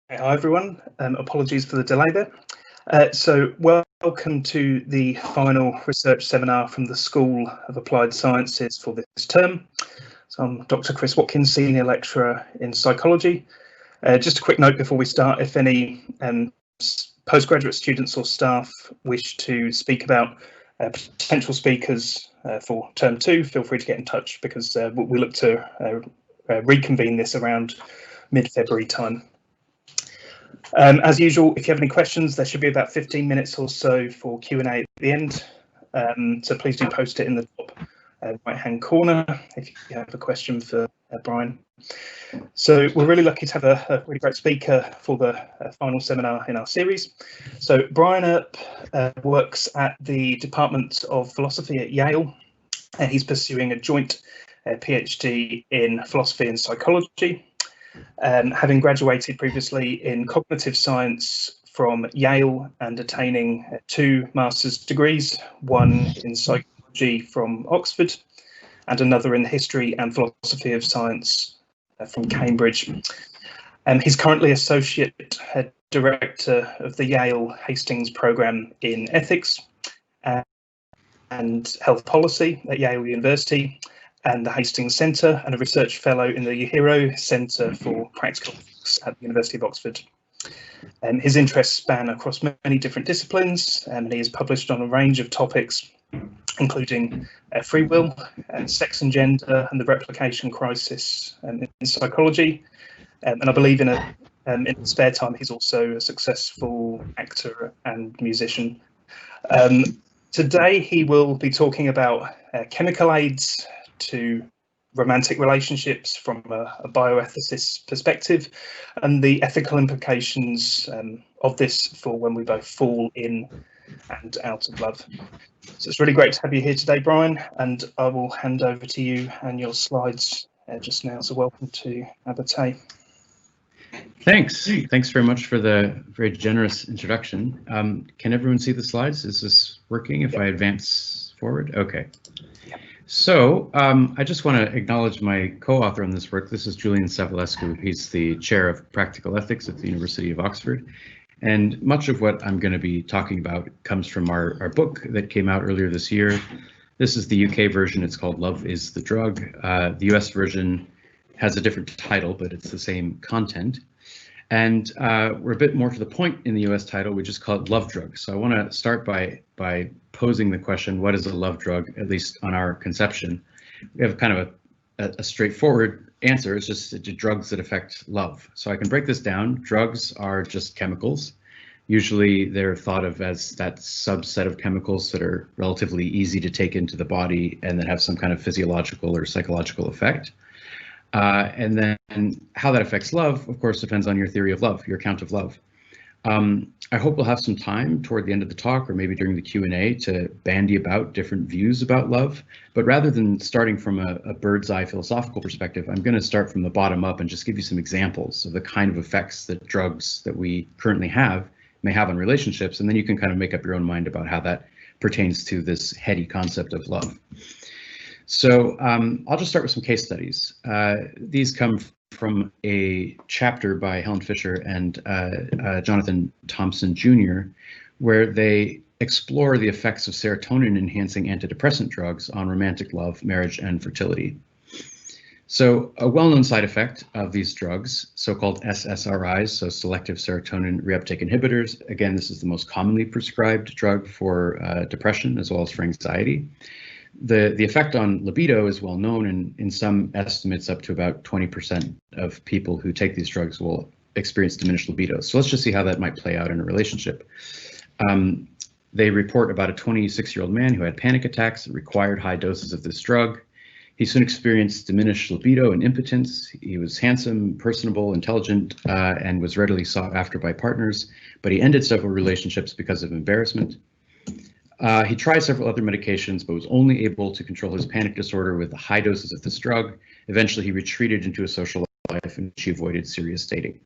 Hi everyone, apologies for the delay there. Welcome to the final research seminar from the School of Applied Sciences for this term. So I'm Dr. Chris Watkins, Senior Lecturer in Psychology. Just a quick note before we start, if any postgraduate students or staff wish to speak about potential speakers for term 2, feel free to get in touch because we look to reconvene this around mid-February time. As usual, if you have any questions, there should be about 15 minutes or so for Q&A at the end. So please do post it in the top right-hand corner if you have a question for Brian. So we're really lucky to have a really great speaker for the final seminar in our series. So Brian Earp works at the Department of Philosophy at Yale, and he's pursuing a joint PhD in philosophy and psychology. Having graduated previously in cognitive science from Yale and attaining 2 master's degrees, one in psychology from Oxford and another in history and philosophy of science from Cambridge. He's currently associate director of the Yale Hastings program in ethics and health policy at Yale University, and the Hastings Centre, and a research fellow in the Uhiro Centre for Practical Ethics at the University of Oxford. His interests span across many different disciplines, and he has published on a range of topics, including free will, sex and gender, and the replication crisis in psychology. And I believe in his spare time, he's also a successful actor and musician. Today, he will be talking about chemical aids to romantic relationships from a bioethicist perspective, and the ethical implications of this for when we both fall in and out of love. So it's really great to have you here today, Brian, and I will hand over to you and your slides just now. So welcome to Abertay. Thanks very much for the very generous introduction. Can everyone see the slides? Is this working if I advance forward? Okay. So I just want to acknowledge my co-author on this work. This is Julian Savulescu. He's the chair of practical ethics at the University of Oxford. And much of what I'm going to be talking about comes from our book that came out earlier this year. This is the UK version. It's called Love is the Drug. The US version has a different title, but it's the same content. And we're a bit more to the point in the US title. We just call it Love Drug. So I want to start by posing the question, what is a love drug, at least on our conception? We have kind of a straightforward answer. It's just drugs that affect love. So I can break this down. Drugs are just chemicals. Usually they're thought of as that subset of chemicals that are relatively easy to take into the body and that have some kind of physiological or psychological effect. And then how that affects love, of course, depends on your theory of love, your account of love. I hope we'll have some time toward the end of the talk or maybe during the Q&A to bandy about different views about love. But rather than starting from a bird's eye philosophical perspective, I'm going to start from the bottom up and just give you some examples of the kind of effects that drugs that we currently have may have on relationships. And then you can kind of make up your own mind about how that pertains to this heady concept of love. So I'll just start with some case studies. These come from a chapter by Helen Fisher and Jonathan Thompson Jr., where they explore the effects of serotonin-enhancing antidepressant drugs on romantic love, marriage, and fertility. So a well-known side effect of these drugs, so-called SSRIs, so selective serotonin reuptake inhibitors, again, this is the most commonly prescribed drug for depression as well as for anxiety. The effect on libido is well known, and in some estimates up to about 20% of people who take these drugs will experience diminished libido. So let's just see how that might play out in a relationship. They report about a 26-year-old man who had panic attacks that required high doses of this drug. He soon experienced diminished libido and impotence. He was handsome, personable, intelligent, and was readily sought after by partners, but he ended several relationships because of embarrassment. He tried several other medications, but was only able to control his panic disorder with the high doses of this drug. Eventually, he retreated into a social life in which he avoided serious dating.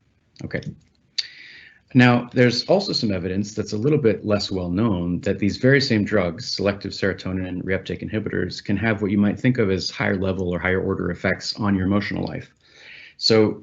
Okay. Now, there's also some evidence that's a little bit less well known that these very same drugs, selective serotonin reuptake inhibitors, can have what you might think of as higher level or higher order effects on your emotional life. So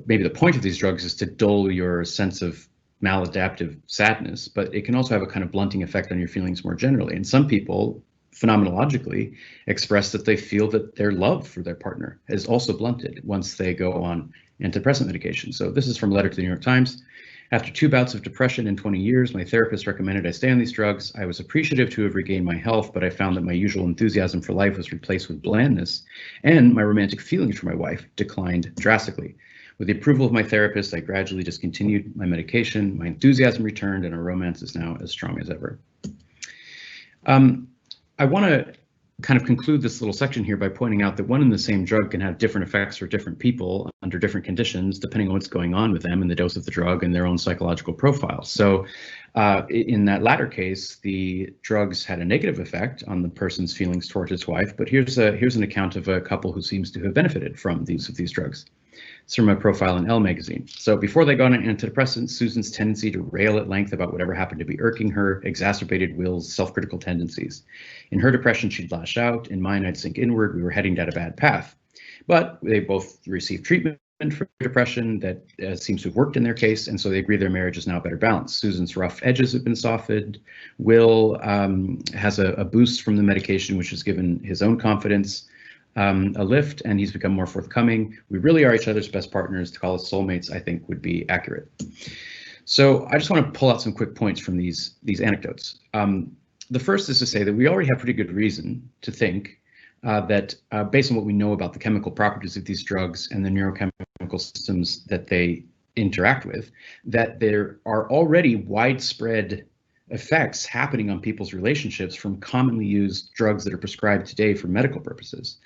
maybe the point of these drugs is to dull your sense of maladaptive sadness, but it can also have a kind of blunting effect on your feelings more generally. And some people phenomenologically express that they feel that their love for their partner is also blunted once they go on antidepressant medication. So this is from a letter to the New York Times. After 2 bouts of depression in 20 years, my therapist recommended I stay on these drugs. I was appreciative to have regained my health, but I found that my usual enthusiasm for life was replaced with blandness, and my romantic feelings for my wife declined drastically. With the approval of my therapist, I gradually discontinued my medication. My enthusiasm returned, and our romance is now as strong as ever. I want to kind of conclude this little section here by pointing out that one and the same drug can have different effects for different people under different conditions, depending on what's going on with them and the dose of the drug and their own psychological profile. So in that latter case, the drugs had a negative effect on the person's feelings towards his wife, but here's an account of a couple who seems to have benefited from these drugs. It's from a profile in Elle magazine. So before they got on antidepressants, Susan's tendency to rail at length about whatever happened to be irking her exacerbated Will's self-critical tendencies. In her depression, she'd lash out. In mine, I'd sink inward. We were heading down a bad path. But they both received treatment for depression that seems to have worked in their case, and so they agree their marriage is now better balanced. Susan's rough edges have been softened. Will has a boost from the medication, which has given his own confidence a lift, and he's become more forthcoming. We really are each other's best partners. To call us soulmates, I think, would be accurate. So I just want to pull out some quick points from these anecdotes. The first is to say that we already have pretty good reason to think that based on what we know about the chemical properties of these drugs and the neurochemical systems that they interact with, that there are already widespread effects happening on people's relationships from commonly used drugs that are prescribed today for medical purposes.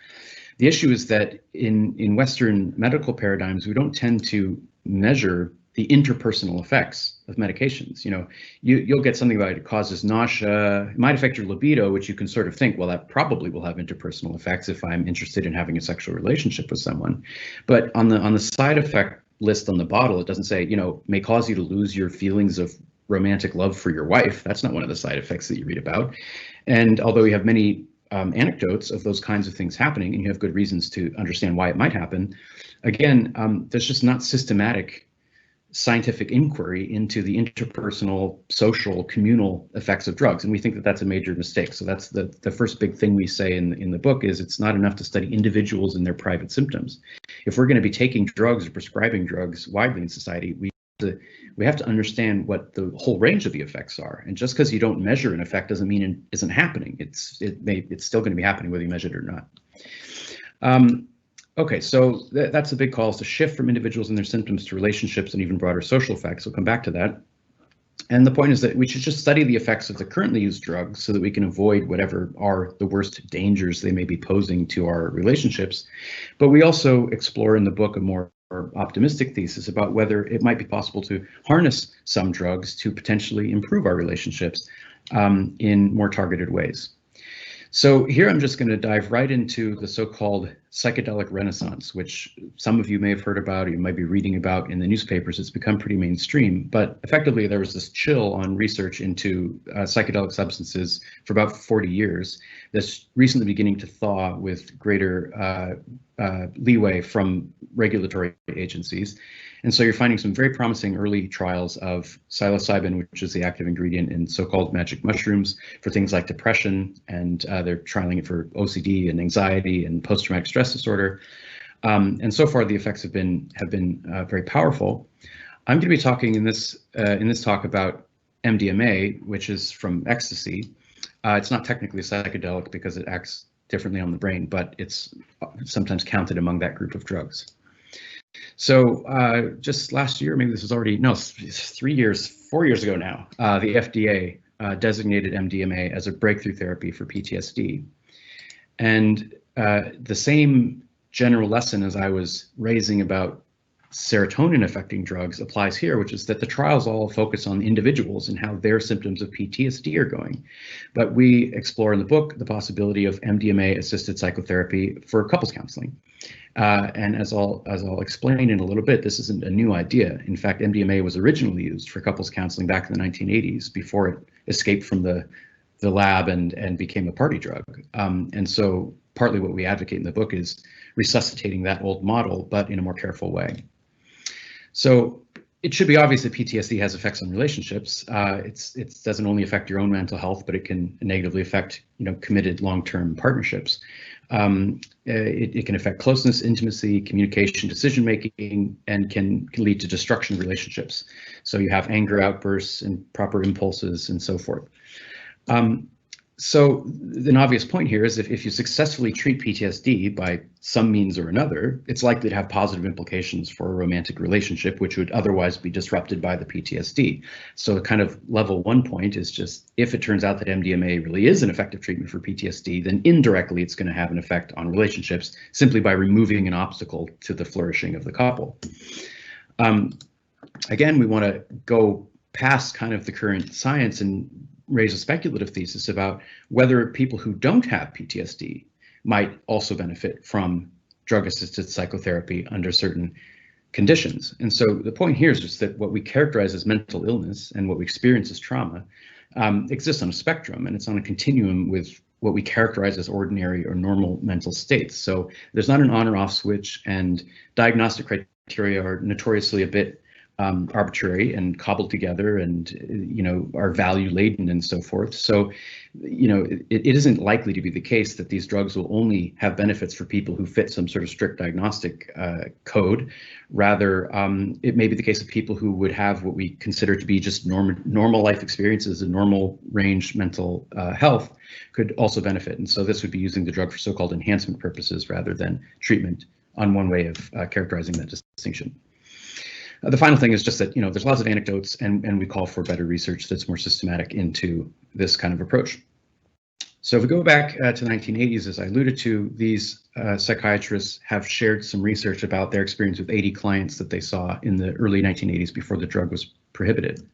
The issue is that in Western medical paradigms, we don't tend to measure the interpersonal effects of medications. You know, you'll get something about it causes nausea, it might affect your libido, which you can sort of think, well, that probably will have interpersonal effects if I'm interested in having a sexual relationship with someone. But on the side effect list on the bottle, it doesn't say, you know, may cause you to lose your feelings of romantic love for your wife. That's not one of the side effects that you read about. And although we have many anecdotes of those kinds of things happening, and you have good reasons to understand why it might happen, again, there's just not systematic scientific inquiry into the interpersonal, social, communal effects of drugs. And we think that that's a major mistake. So that's the first big thing we say in the book is it's not enough to study individuals and their private symptoms. If we're going to be taking drugs or prescribing drugs widely in society, we have to understand what the whole range of the effects are. And just because you don't measure an effect doesn't mean it isn't happening. It's still going to be happening whether you measure it or not. Okay, so that's a big call, is to shift from individuals and their symptoms to relationships and even broader social effects. We'll come back to that. And the point is that we should just study the effects of the currently used drugs so that we can avoid whatever are the worst dangers they may be posing to our relationships. But we also explore in the book a more optimistic thesis about whether it might be possible to harness some drugs to potentially improve our relationships in more targeted ways. So here I'm just going to dive right into the so-called psychedelic renaissance, which some of you may have heard about or you might be reading about in the newspapers. It's become pretty mainstream, but effectively there was this chill on research into psychedelic substances for about 40 years that's recently beginning to thaw with greater leeway from regulatory agencies. And so you're finding some very promising early trials of psilocybin, which is the active ingredient in so-called magic mushrooms, for things like depression, and they're trialing it for OCD and anxiety and post-traumatic stress disorder. And so far, the effects have been very powerful. I'm going to be talking in this talk about MDMA, which is from ecstasy. It's not technically a psychedelic because it acts differently on the brain, but it's sometimes counted among that group of drugs. So just last year, maybe this was already, no, 4 years ago now, the FDA designated MDMA as a breakthrough therapy for PTSD. And the same general lesson as I was raising about serotonin affecting drugs applies here, which is that the trials all focus on individuals and how their symptoms of PTSD are going. But we explore in the book the possibility of MDMA assisted psychotherapy for couples counseling. And as I'll explain in a little bit, this isn't a new idea. In fact, MDMA was originally used for couples counseling back in the 1980s before it escaped from the the lab and became a party drug. And so partly what we advocate in the book is resuscitating that old model, but in a more careful way. So it should be obvious that PTSD has effects on relationships. It doesn't only affect your own mental health, but it can negatively affect, committed long-term partnerships. It can affect closeness, intimacy, communication, decision-making, and can lead to destruction of relationships. So you have anger outbursts, improper impulses, and so forth. So an obvious point here is if you successfully treat PTSD by some means or another, it's likely to have positive implications for a romantic relationship, which would otherwise be disrupted by the PTSD. So kind of level 1 point is just, if it turns out that MDMA really is an effective treatment for PTSD, then indirectly it's going to have an effect on relationships simply by removing an obstacle to the flourishing of the couple. Again, we want to go past kind of the current science and raise a speculative thesis about whether people who don't have PTSD might also benefit from drug-assisted psychotherapy under certain conditions. And so the point here is just that what we characterize as mental illness and what we experience as trauma exists on a spectrum, and it's on a continuum with what we characterize as ordinary or normal mental states. So there's not an on or off switch, and diagnostic criteria are notoriously a bit arbitrary and cobbled together, and are value laden and so forth. So it isn't likely to be the case that these drugs will only have benefits for people who fit some sort of strict diagnostic code. Rather, it may be the case of people who would have what we consider to be just normal life experiences and normal range mental health could also benefit. And so this would be using the drug for so-called enhancement purposes rather than treatment, on one way of characterizing that distinction. The final thing is just that, there's lots of anecdotes, and we call for better research that's more systematic into this kind of approach. So if we go back to the 1980s, as I alluded to, these psychiatrists have shared some research about their experience with 80 clients that they saw in the early 1980s before the drug was prohibited.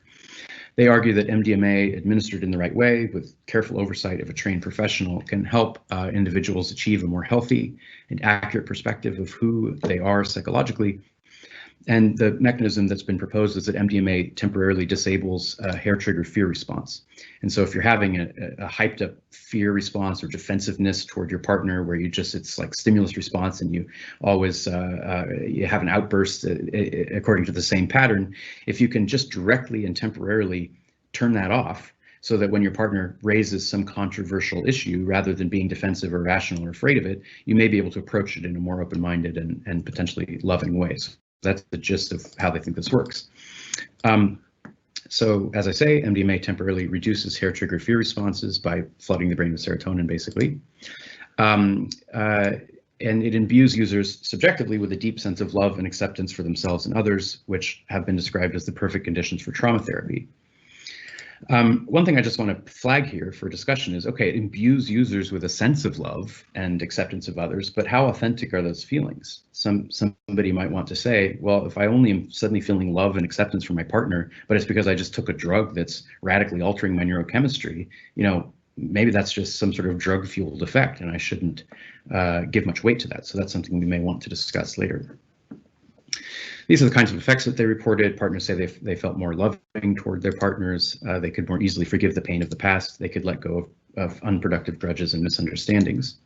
They argue that MDMA administered in the right way with careful oversight of a trained professional can help individuals achieve a more healthy and accurate perspective of who they are psychologically. And the mechanism that's been proposed is that MDMA temporarily disables a hair-triggered fear response. And so if you're having a hyped up fear response or defensiveness toward your partner, where it's like stimulus response, and you always you have an outburst according to the same pattern, if you can just directly and temporarily turn that off, so that when your partner raises some controversial issue, rather than being defensive or irrational or afraid of it, you may be able to approach it in a more open-minded and potentially loving ways. That's the gist of how they think this works. So as I say, MDMA temporarily reduces hair-triggered fear responses by flooding the brain with serotonin, basically. And it imbues users subjectively with a deep sense of love and acceptance for themselves and others, which have been described as the perfect conditions for trauma therapy. One thing I just want to flag here for discussion is, okay, it imbues users with a sense of love and acceptance of others, but how authentic are those feelings? Somebody might want to say, well, if I only am suddenly feeling love and acceptance from my partner, but it's because I just took a drug that's radically altering my neurochemistry, maybe that's just some sort of drug-fueled effect, and I shouldn't give much weight to that. So that's something we may want to discuss later. These are the kinds of effects that they reported. Partners say they felt more loving toward their partners. They could more easily forgive the pain of the past. They could let go of unproductive grudges and misunderstandings.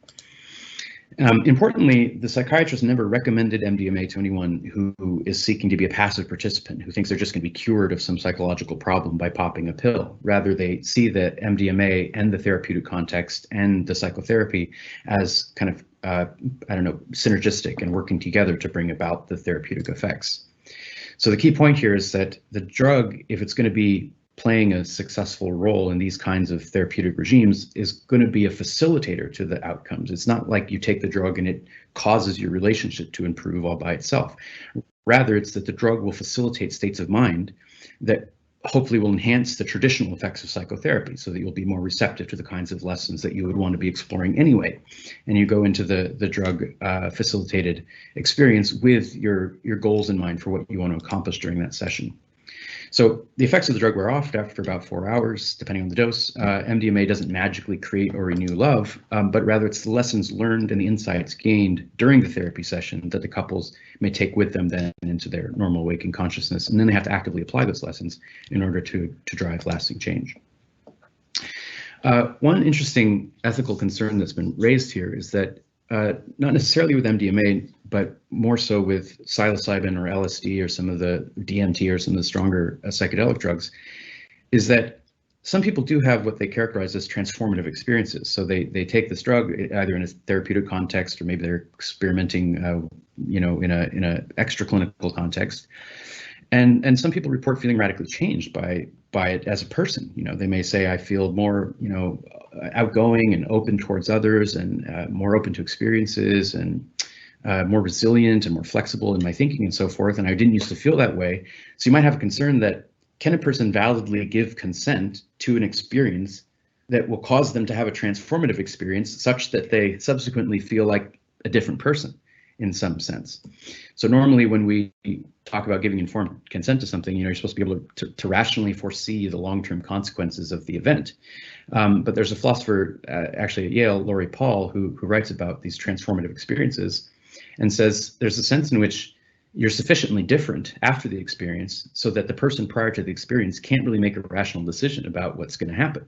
Importantly, the psychiatrist never recommended MDMA to anyone who is seeking to be a passive participant, who thinks they're just going to be cured of some psychological problem by popping a pill. Rather, they see that MDMA and the therapeutic context and the psychotherapy as kind of synergistic and working together to bring about the therapeutic effects. So the key point here is that the drug, if it's going to be playing a successful role in these kinds of therapeutic regimes, is going to be a facilitator to the outcomes. It's not like you take the drug and it causes your relationship to improve all by itself. Rather, it's that the drug will facilitate states of mind that hopefully will enhance the traditional effects of psychotherapy, so that you'll be more receptive to the kinds of lessons that you would want to be exploring anyway. And you go into the drug facilitated experience with your goals in mind for what you want to accomplish during that session. So the effects of the drug wear off after about 4 hours, depending on the dose. MDMA doesn't magically create or renew love, but rather it's the lessons learned and the insights gained during the therapy session that the couples may take with them then into their normal waking consciousness. And then they have to actively apply those lessons in order to drive lasting change. One interesting ethical concern that's been raised here is that not necessarily with MDMA, but more so with psilocybin or LSD or some of the DMT or some of the stronger psychedelic drugs, is that some people do have what they characterize as transformative experiences. So they take this drug either in a therapeutic context or maybe they're experimenting, in a extraclinical context. And some people report feeling radically changed by it as a person. They may say, I feel more, outgoing and open towards others and more open to experiences and more resilient and more flexible in my thinking and so forth. And I didn't used to feel that way. So you might have a concern that, can a person validly give consent to an experience that will cause them to have a transformative experience such that they subsequently feel like a different person in some sense? So normally when we talk about giving informed consent to something, you're supposed to be able to rationally foresee the long-term consequences of the event. But there's a philosopher actually at Yale, Laurie Paul, who writes about these transformative experiences and says there's a sense in which you're sufficiently different after the experience so that the person prior to the experience can't really make a rational decision about what's going to happen.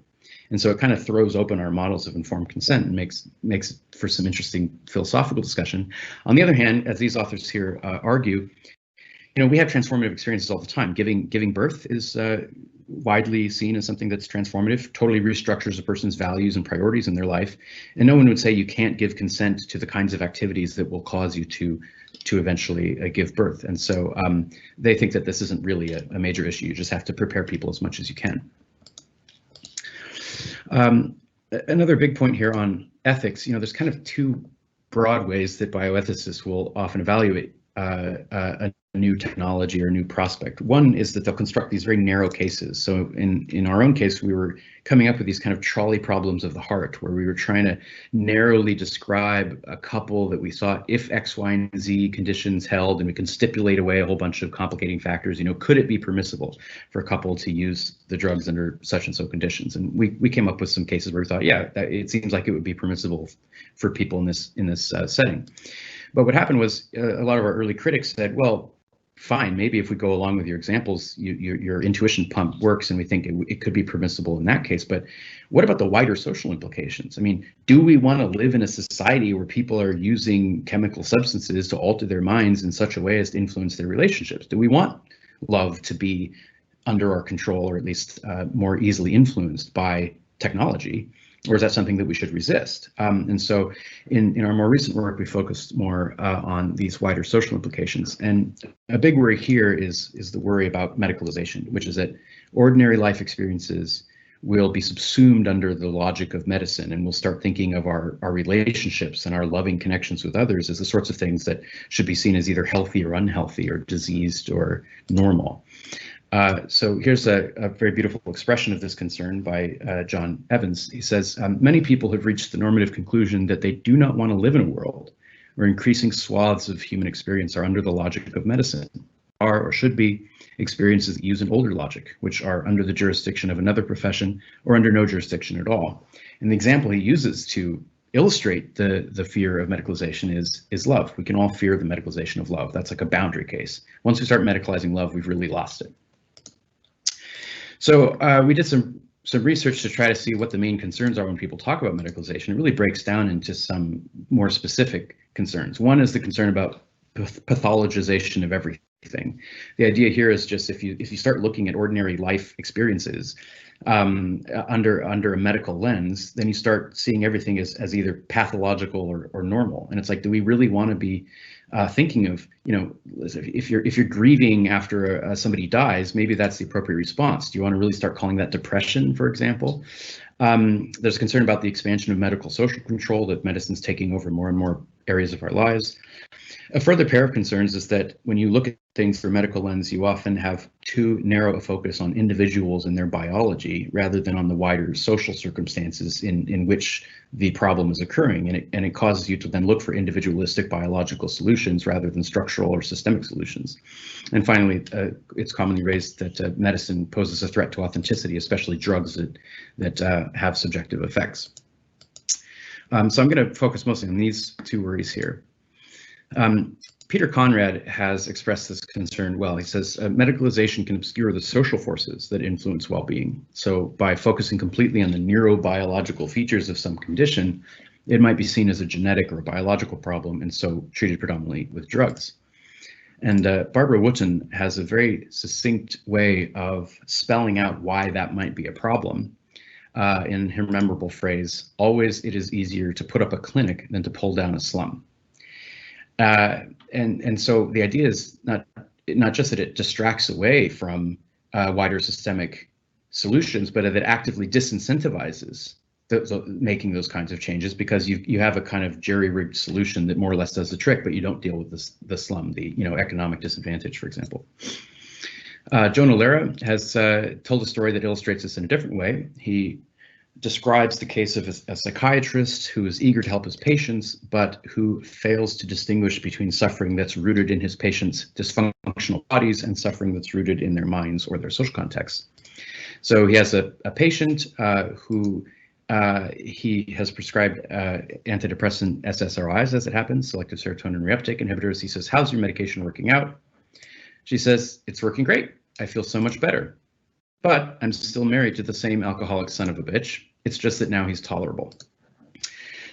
And so it kind of throws open our models of informed consent and makes for some interesting philosophical discussion. On the other hand, as these authors here argue, we have transformative experiences all the time. Giving birth is widely seen as something that's transformative, totally restructures a person's values and priorities in their life. And no one would say you can't give consent to the kinds of activities that will cause you to eventually give birth. And so they think that this isn't really a major issue. You just have to prepare people as much as you can. Another big point here on ethics, there's kind of two broad ways that bioethicists will often evaluate a new technology or new prospect. One is that they'll construct these very narrow cases. So in our own case, we were coming up with these kind of trolley problems of the heart, where we were trying to narrowly describe a couple that we thought if X, Y, and Z conditions held, and we can stipulate away a whole bunch of complicating factors, could it be permissible for a couple to use the drugs under such and so conditions? And we came up with some cases where we thought, yeah, it seems like it would be permissible for people in this setting. But what happened was a lot of our early critics said, well, fine, maybe if we go along with your examples, your intuition pump works and we think it could be permissible in that case. But what about the wider social implications? I mean, do we want to live in a society where people are using chemical substances to alter their minds in such a way as to influence their relationships? Do we want love to be under our control, or at least more easily influenced by technology? Or is that something that we should resist? And so in our more recent work, we focused more on these wider social implications. And a big worry here is the worry about medicalization, which is that ordinary life experiences will be subsumed under the logic of medicine, and we'll start thinking of our relationships and our loving connections with others as the sorts of things that should be seen as either healthy or unhealthy or diseased or normal. So here's a very beautiful expression of this concern by John Evans. He says, many people have reached the normative conclusion that they do not want to live in a world where increasing swaths of human experience are under the logic of medicine, are or should be experiences that use an older logic, which are under the jurisdiction of another profession or under no jurisdiction at all. And the example he uses to illustrate the fear of medicalization is love. We can all fear the medicalization of love. That's like a boundary case. Once we start medicalizing love, we've really lost it. So we did some research to try to see what the main concerns are when people talk about medicalization. It really breaks down into some more specific concerns. One is the concern about pathologization of everything. The idea here is just if you start looking at ordinary life experiences under a medical lens, then you start seeing everything as either pathological or normal. And it's like, do we really want to be thinking of, if you're grieving after somebody dies, maybe that's the appropriate response. Do you want to really start calling that depression, for example? There's concern about the expansion of medical social control, that medicine's taking over more and more areas of our lives. A further pair of concerns is that when you look at things through a medical lens, you often have too narrow a focus on individuals and their biology rather than on the wider social circumstances in which the problem is occurring. And it causes you to then look for individualistic biological solutions rather than structural or systemic solutions. And finally, it's commonly raised that medicine poses a threat to authenticity, especially drugs that have subjective effects. So I'm going to focus mostly on these two worries here. Peter Conrad has expressed this concern well. He says, medicalization can obscure the social forces that influence well-being. So by focusing completely on the neurobiological features of some condition, it might be seen as a genetic or a biological problem, and so treated predominantly with drugs. And Barbara Wooten has a very succinct way of spelling out why that might be a problem in her memorable phrase, "Always it is easier to put up a clinic than to pull down a slum." And so the idea is not just that it distracts away from wider systemic solutions, but that it actively disincentivizes making those kinds of changes, because you have a kind of jerry-rigged solution that more or less does the trick, but you don't deal with the slum, the economic disadvantage, for example. Joan OLeary has told a story that illustrates this in a different way. He describes the case of a psychiatrist who is eager to help his patients, but who fails to distinguish between suffering that's rooted in his patients' dysfunctional bodies and suffering that's rooted in their minds or their social contexts. So he has a patient who he has prescribed antidepressant SSRIs, as it happens, selective serotonin reuptake inhibitors. He says, "How's your medication working out?" She says, "It's working great. I feel so much better. But I'm still married to the same alcoholic son of a bitch. It's just that now he's tolerable."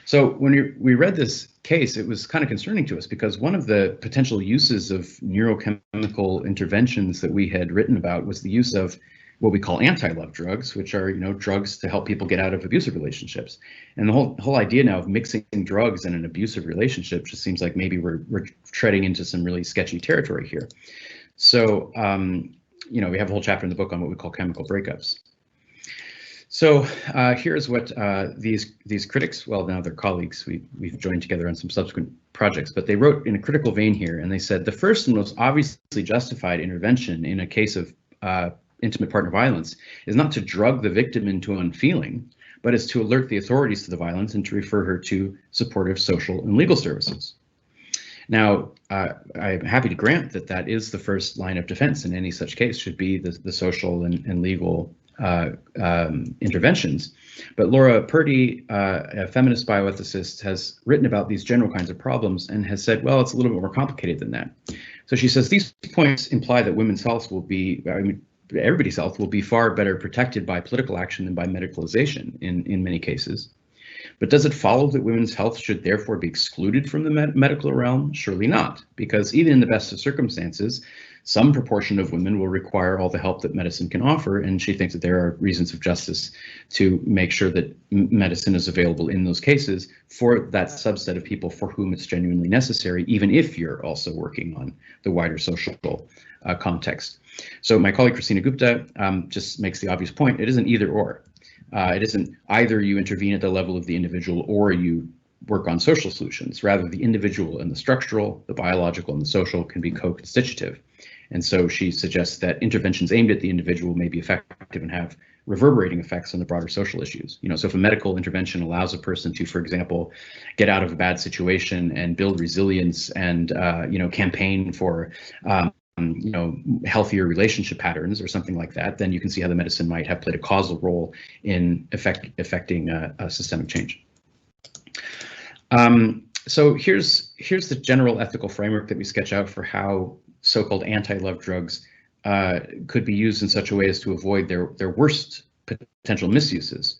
So when we read this case, it was kind of concerning to us, because one of the potential uses of neurochemical interventions that we had written about was the use of what we call anti-love drugs, which are drugs to help people get out of abusive relationships. And the whole idea now of mixing drugs in an abusive relationship just seems like maybe we're treading into some really sketchy territory here. So we have a whole chapter in the book on what we call chemical breakups. So here's what these critics, well, now they're colleagues, we've joined together on some subsequent projects, but they wrote in a critical vein here, and they said, "The first and most obviously justified intervention in a case of intimate partner violence is not to drug the victim into unfeeling, but is to alert the authorities to the violence and to refer her to supportive social and legal services." Now, I'm happy to grant that that is the first line of defense in any such case, should be the social and legal interventions. But Laura Purdie, a feminist bioethicist, has written about these general kinds of problems and has said, well, it's a little bit more complicated than that. So she says these points imply that women's health will be, everybody's health will be far better protected by political action than by medicalization in many cases. But does it follow that women's health should therefore be excluded from the medical realm? Surely not, because even in the best of circumstances, some proportion of women will require all the help that medicine can offer, and she thinks that there are reasons of justice to make sure that medicine is available in those cases for that subset of people for whom it's genuinely necessary, even if you're also working on the wider social context. So my colleague Christina Gupta just makes the obvious point: it isn't either or. It isn't either you intervene at the level of the individual or you work on social solutions. Rather, the individual and the structural, the biological and the social can be co-constitutive. And so she suggests that interventions aimed at the individual may be effective and have reverberating effects on the broader social issues. So if a medical intervention allows a person to, for example, get out of a bad situation and build resilience and campaign for healthier relationship patterns or something like that, then you can see how the medicine might have played a causal role in affecting a systemic change. So here's the general ethical framework that we sketch out for how so-called anti-love drugs could be used in such a way as to avoid their worst potential misuses.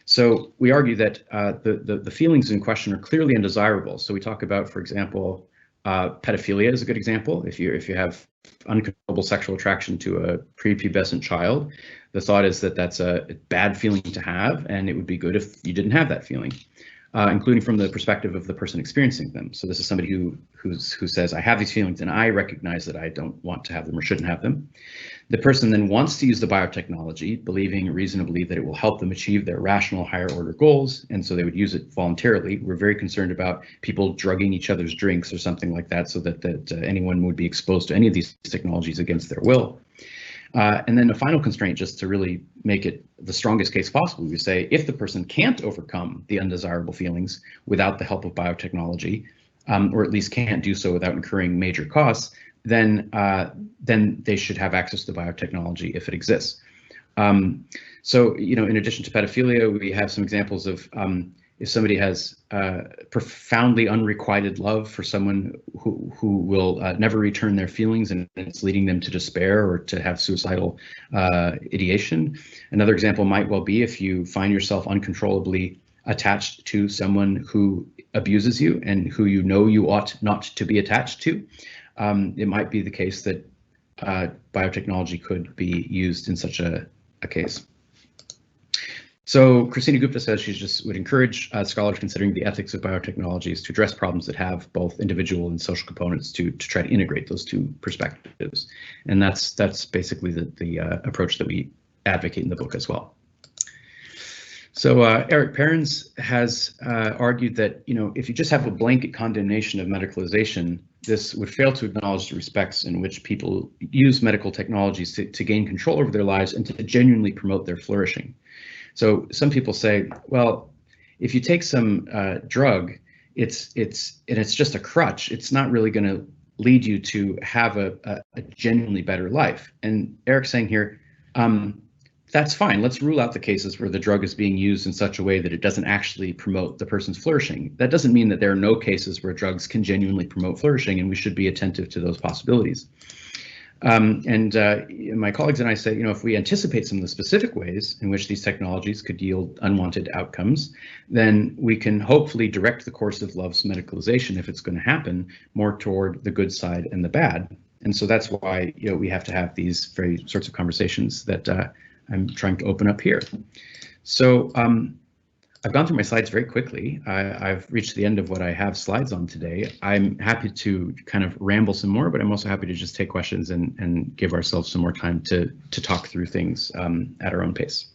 So we argue that the feelings in question are clearly undesirable. So we talk about, for example, pedophilia is a good example. If you have uncontrollable sexual attraction to a prepubescent child, the thought is that that's a bad feeling to have, and it would be good if you didn't have that feeling, including from the perspective of the person experiencing them. So this is somebody who says, I have these feelings and I recognize that I don't want to have them or shouldn't have them. The person then wants to use the biotechnology, believing reasonably that it will help them achieve their rational higher order goals, and so they would use it voluntarily. We're very concerned about people drugging each other's drinks or something like that, so that anyone would be exposed to any of these technologies against their will. And then a final constraint, just to really make it the strongest case possible, we say if the person can't overcome the undesirable feelings without the help of biotechnology, or at least can't do so without incurring major costs, then they should have access to biotechnology if it exists. So, in addition to pedophilia, we have some examples of if somebody has profoundly unrequited love for someone who will never return their feelings, and it's leading them to despair or to have suicidal ideation. Another example might well be if you find yourself uncontrollably attached to someone who abuses you and who you know you ought not to be attached to. It might be the case that biotechnology could be used in such a case. So Christina Gupta says she just would encourage scholars considering the ethics of biotechnologies to address problems that have both individual and social components to try to integrate those two perspectives. And that's basically the approach that we advocate in the book as well. So Eric Perrins has argued that, if you just have a blanket condemnation of medicalization, this would fail to acknowledge the respects in which people use medical technologies to gain control over their lives and to genuinely promote their flourishing. So some people say, well, if you take some drug, it's just a crutch. It's not really going to lead you to have a genuinely better life. And Eric's saying here, that's fine. Let's rule out the cases where the drug is being used in such a way that it doesn't actually promote the person's flourishing. That doesn't mean that there are no cases where drugs can genuinely promote flourishing, and we should be attentive to those possibilities. My colleagues and I say, if we anticipate some of the specific ways in which these technologies could yield unwanted outcomes, then we can hopefully direct the course of love's medicalization, if it's going to happen, more toward the good side and the bad. And so that's why we have to have these very sorts of conversations that I'm trying to open up here. So I've gone through my slides very quickly. I've reached the end of what I have slides on today. I'm happy to kind of ramble some more, but I'm also happy to just take questions and give ourselves some more time to talk through things at our own pace.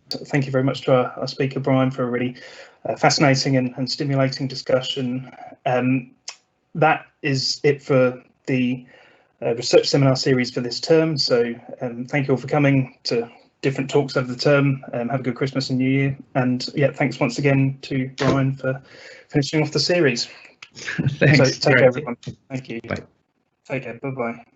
Thank you very much to our speaker, Brian, for a really fascinating and stimulating discussion. That is it for the research seminar series for this term. So thank you all for coming to different talks over the term. Have a good Christmas and New Year. And yeah, thanks once again to Brian for finishing off the series. Thanks. So take care, everyone. Thank you. Bye. Take care. Bye-bye.